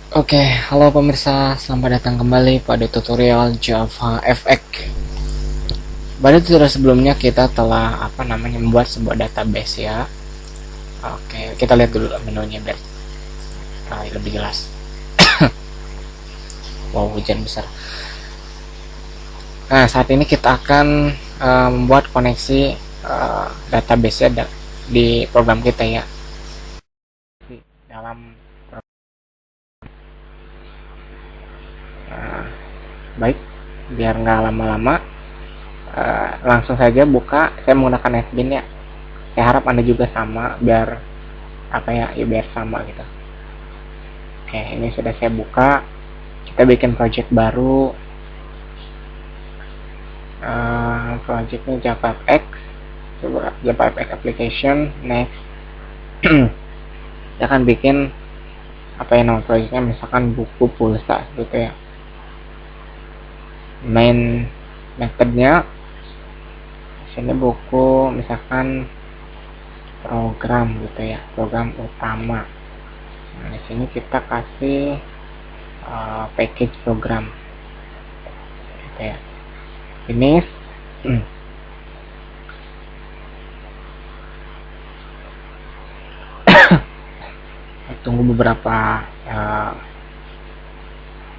Oke, halo pemirsa, selamat datang kembali pada tutorial Java FX. Pada tutorial sebelumnya kita telah membuat sebuah database ya. Oke, kita lihat dulu menunya biar lebih jelas. Wow, hujan besar. Nah, saat ini kita akan membuat koneksi database ya di program kita ya. Dalam baik, biar nggak lama-lama, langsung saja buka. Saya menggunakan Netbeans ya. Saya harap Anda juga sama, biar biar sama gitu. Oke, ini sudah saya buka. Kita bikin project baru. Projectnya Java FX, Java FX application. Next, kita akan bikin nama projectnya, misalkan buku pulsa gitu ya. Main methodnya sini buku, misalkan program gitu ya, program utama. Nah, di sini kita kasih package program gitu ya. Finish. Tunggu beberapa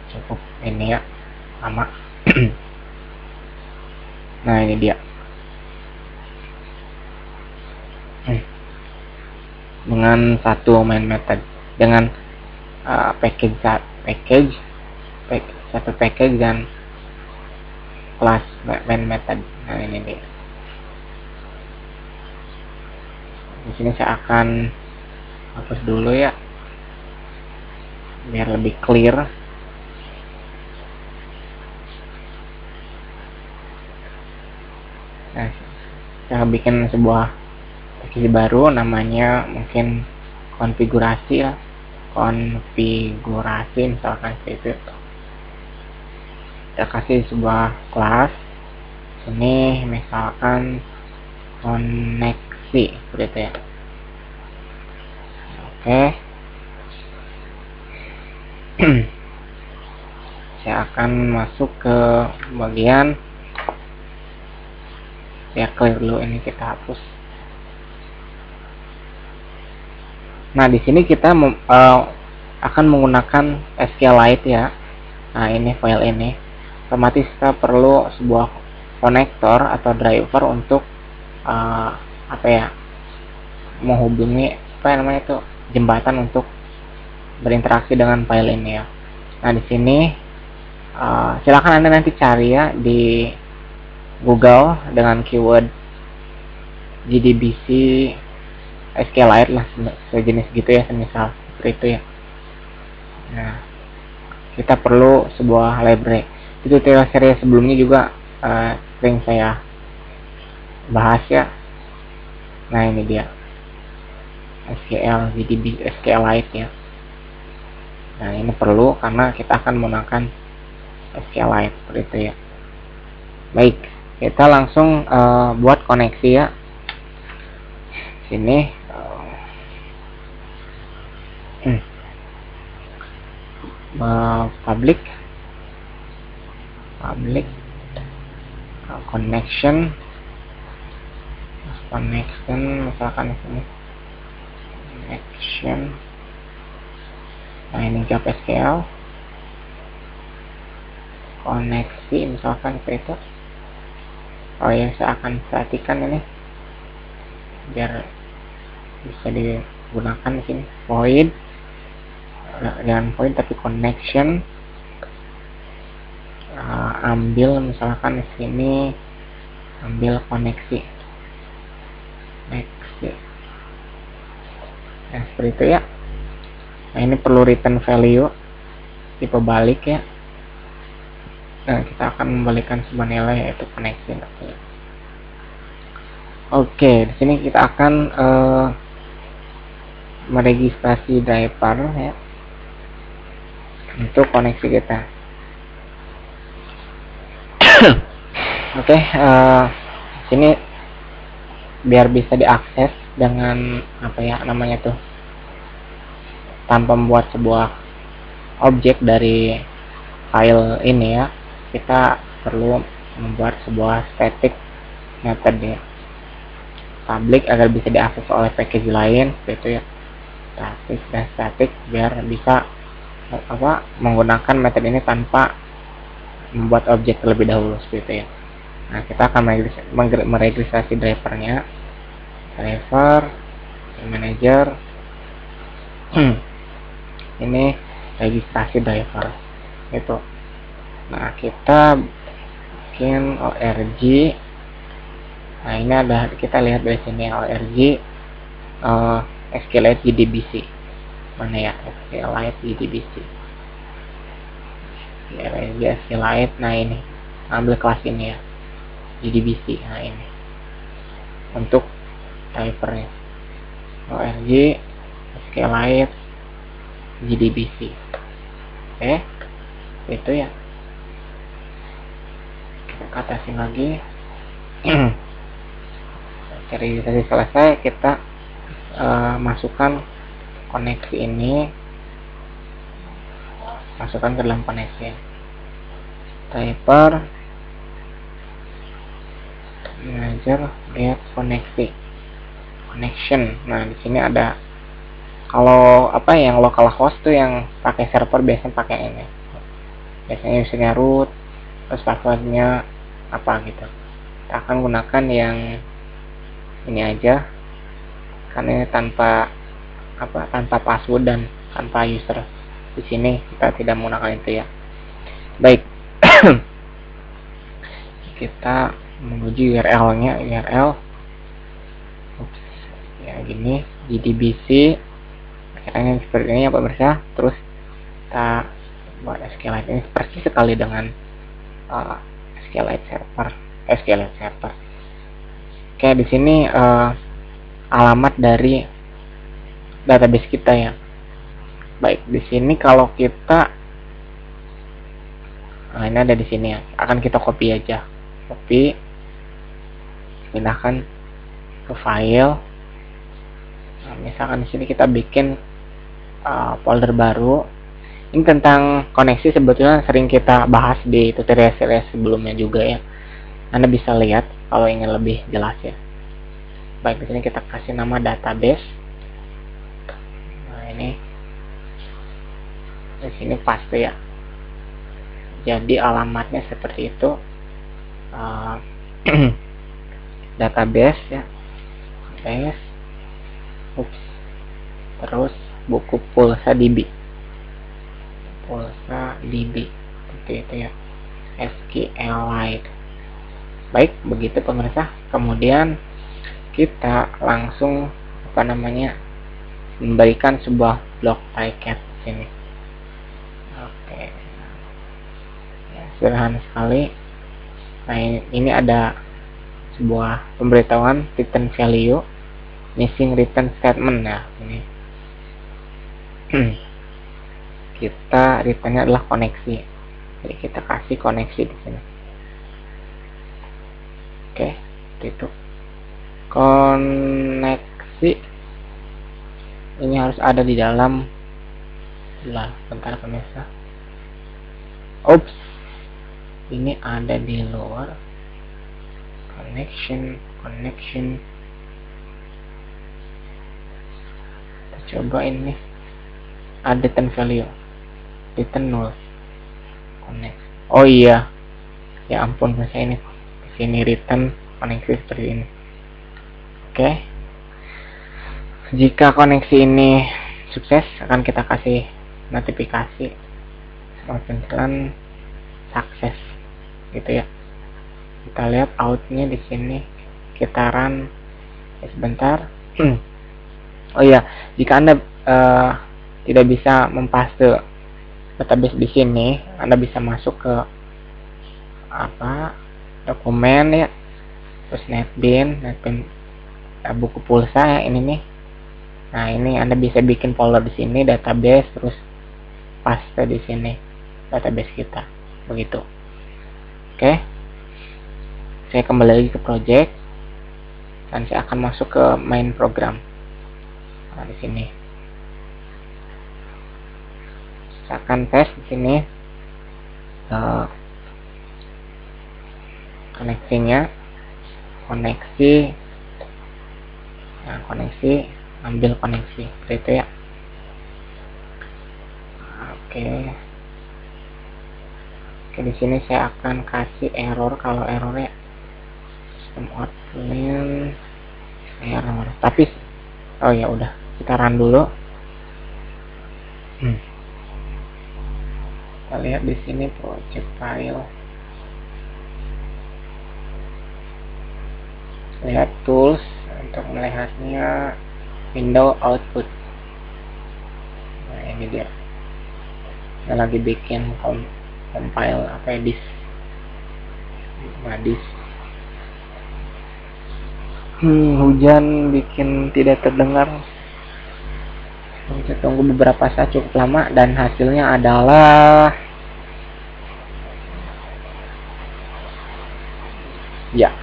cukup ini ya, lama. Nah, ini dia. Dengan satu main method, dengan satu package dan plus main method. Nah, ini dia. Di sini saya akan hapus dulu ya, biar lebih clear. Nah, saya bikin sebuah package baru, namanya mungkin konfigurasi ya, misalkan seperti itu. Kita kasih sebuah kelas ini, misalkan koneksi seperti itu ya. Oke. Saya akan masuk ke bagian, ya clear dulu, ini kita hapus. Nah, di sini kita akan menggunakan SQLite ya. Nah, ini file ini. Otomatis kita perlu sebuah konektor atau driver untuk menghubungi jembatan untuk berinteraksi dengan file ini ya. Nah, di sini silakan Anda nanti cari ya di Google dengan keyword JDBC SQLite lah, sejenis gitu ya, semisal seperti itu ya. Nah, kita perlu sebuah library. Di tutorial seri sebelumnya juga sering saya bahas ya. Nah, ini dia JDBC SQLite ya. Nah, ini perlu karena kita akan menggunakan SQLite seperti itu ya. Baik, kita langsung buat koneksi ya. Sini public connection misalkan di sini connection. Nah, ini JavaSQL koneksi misalkan seperti itu. Oh ya, saya akan perhatikan ini biar bisa digunakan di sini. Void, jangan void tapi connection. Ambil misalkan di sini, ambil koneksi. Nah, seperti itu ya. Nah, ini perlu return value tipe balik ya. Nah, kita akan membalikan sebuah nilai, yaitu koneksi. Oke, di sini kita akan meregistrasi driver ya untuk koneksi kita. Oke, sini biar bisa diakses dengan tanpa membuat sebuah objek dari file ini ya, kita perlu membuat sebuah static method ya, public agar bisa diakses oleh package lain seperti itu ya, static dan static biar bisa menggunakan metode ini tanpa membuat objek terlebih dahulu seperti itu ya. Nah, kita akan meregistrasi drivernya, driver manager ini registrasi driver itu. Nah, kita bikin org. Nah, ini ada, kita lihat dari sini org SQLite JDBC. Mana ya SQLite JDBC? SQLite. Nah, ini ambil kelas ini ya, JDBC. Nah, ini untuk drivernya org SQLite JDBC. Oke, itu ya. Kita atasin lagi. Registrasi selesai, kita masukkan koneksi ini, masukkan ke dalam koneksi driver manager get koneksi connection. Nah, di sini ada, kalau yang localhost tuh yang pakai server biasanya pakai ini, biasanya misalnya root terus passwordnya apa gitu. Kita akan gunakan yang ini aja, karena ini tanpa password dan tanpa user. Di sini kita tidak menggunakan itu ya. Baik. Kita menuju URL-nya, ya gini, JDBC caranya seperti ini ya pemirsa. Terus kita buat SQLite ini persis sekali dengan SQLite server. Oke, di sini alamat dari database kita ya. Baik, di sini kalau kita, nah ini ada di sini ya, akan kita copy aja, pindahkan ke file. Nah, misalkan di sini kita bikin folder baru. Ini tentang koneksi sebetulnya sering kita bahas di tutorial sebelumnya juga ya. Anda bisa lihat kalau ingin lebih jelas ya. Baik, di sini kita kasih nama database. Nah, ini di sini paste ya. Jadi alamatnya seperti itu. Database ya. Terus buku pulsa DB. Seperti itu ya. SQLite. Baik, begitu pemirsa. Kemudian kita langsung memberikan sebuah blok packet sini. Oke. Ya, sederhana sekali. Nah, ini ada sebuah pemberitahuan return value, missing return statement ya. Ini kita returnnya adalah koneksi. Jadi kita kasih koneksi di sini. Oke, itu koneksi ini harus ada di dalam. Bentar pemirsa. Oops, ini ada di luar. Connection. Kita coba ini. Add return value, return null. Connect. Oh iya, ya ampun, saya ini di sini return koneksi seperti ini. Oke. Jika koneksi ini sukses, akan kita kasih notifikasi penjualan sukses gitu ya. Kita lihat outnya di sini. Kita run sebentar. Oh iya, jika Anda tidak bisa mempaste database di sini, Anda bisa masuk ke dokumen ya, terus netbin buku pulsa ya, ini nih. Nah, ini Anda bisa bikin folder di sini database, terus paste di sini database kita, begitu. Oke, saya kembali lagi ke project dan saya akan masuk ke main program. Nah, di sini Misalkan tes di sini koneksinya, koneksi, nah, koneksi, ambil koneksi, seperti itu ya. Oke, di sini saya akan kasih error. Kalau errornya sistem outline error, tapi oh ya udah, kita run dulu. Kita lihat di sini project file, lihat tools untuk melihatnya, window output. Nah ini dia, saya lagi bikin compile apa ya, disk. Nah disk, hujan bikin tidak terdengar. Kita tunggu beberapa saat cukup lama dan hasilnya adalah ya,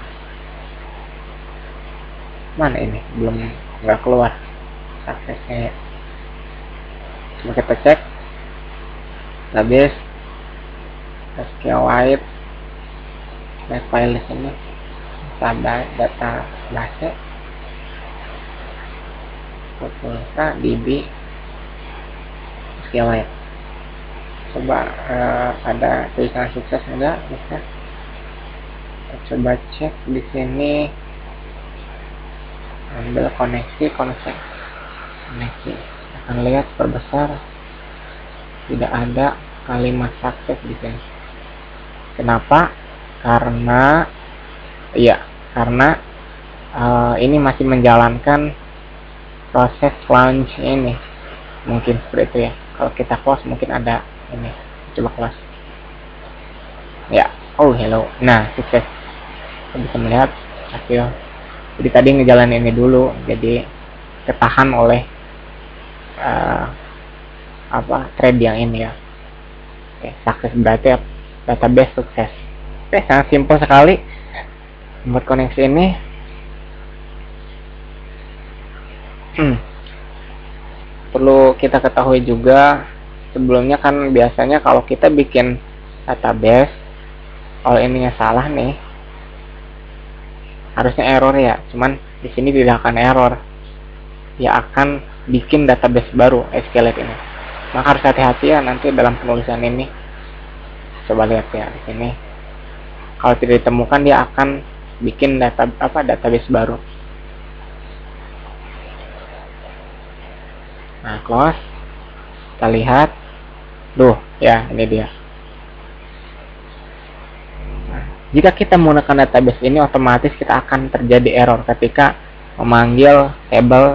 mana ini belum, nggak keluar suksesnya. Coba kita cek database SQLite file di sini, data base pulsa DB SQLite. Coba ada tulisan sukses enggak? Bisa. Kita coba cek di sini, ambil koneksi, akan lihat perbesar, tidak ada kalimat sukses di sini. Kenapa? Karena ini masih menjalankan proses launch ini, mungkin seperti itu ya. Kalau kita close mungkin ada ini, coba close ya. Oh hello, nah sukses, kita bisa melihat hasil. Jadi tadi ngejalanin ini dulu, jadi ketahan oleh thread yang ini ya. Oke, sukses berarti database sukses. Oke, sangat simpel sekali membuat koneksi ini. Perlu kita ketahui juga, sebelumnya kan biasanya kalau kita bikin database, kalau ininya salah nih, harusnya error ya. Cuman di sini tidak akan error, ya akan bikin database baru SQLite ini. Maka harus hati-hati ya nanti dalam penulisan ini. Coba lihat ya di sini. Kalau tidak ditemukan, dia akan bikin database baru. Nah, close. Kita lihat. Duh, ya ini dia. Nah, jika kita menggunakan database ini, otomatis kita akan terjadi error ketika memanggil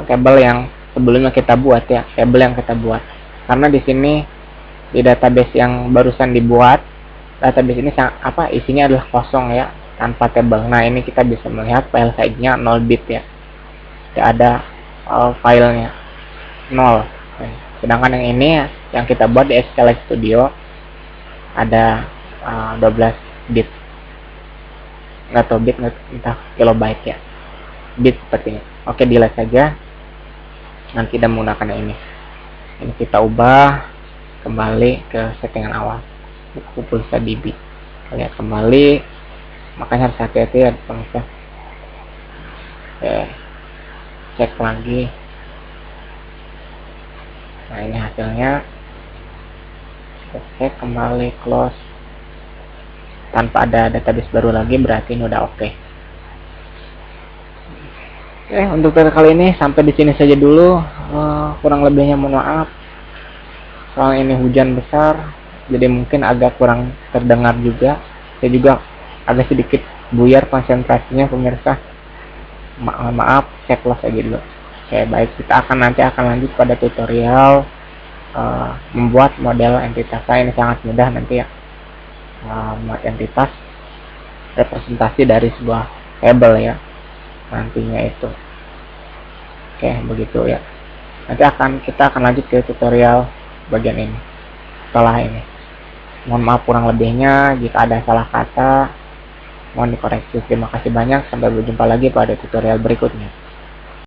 tabel yang sebelumnya kita buat ya, tabel yang kita buat. Karena di sini di database yang barusan dibuat, database ini isinya adalah kosong ya, tanpa tabel. Nah, ini kita bisa melihat file size-nya 0 bit ya. Tidak ada filenya. 0. Sedangkan yang ini yang kita buat di SQLite Studio ada 12 bit. Nggak tahu bit, entah kilobyte ya. Bit sepertinya. Oke, delete saja. Nanti kita menggunakan yang ini. Ini kita ubah kembali ke settingan awal. Buku pulsa DB. Lihat kembali. Makanya harus hati-hati ya pemirsa. Oke. Cek lagi. Nah, ini hasilnya. Kita cek kembali, close. Tanpa ada database baru lagi, berarti ini udah oke. Oke, untuk tutorial kali ini sampai di sini saja dulu. Kurang lebihnya mohon maaf. Soalnya ini hujan besar, jadi mungkin agak kurang terdengar juga. Saya juga agak sedikit buyar konsentrasinya pemirsa. Maaf, saya close aja dulu. Oke, baik, kita nanti akan lanjut pada tutorial membuat model entitas. Ini sangat mudah nanti ya, membuat entitas representasi dari sebuah tabel ya nantinya itu. Oke, begitu ya. Nanti kita akan lanjut ke tutorial bagian ini setelah ini. Mohon maaf kurang lebihnya, jika ada salah kata mohon dikoreksi. Terima kasih banyak, sampai berjumpa lagi pada tutorial berikutnya.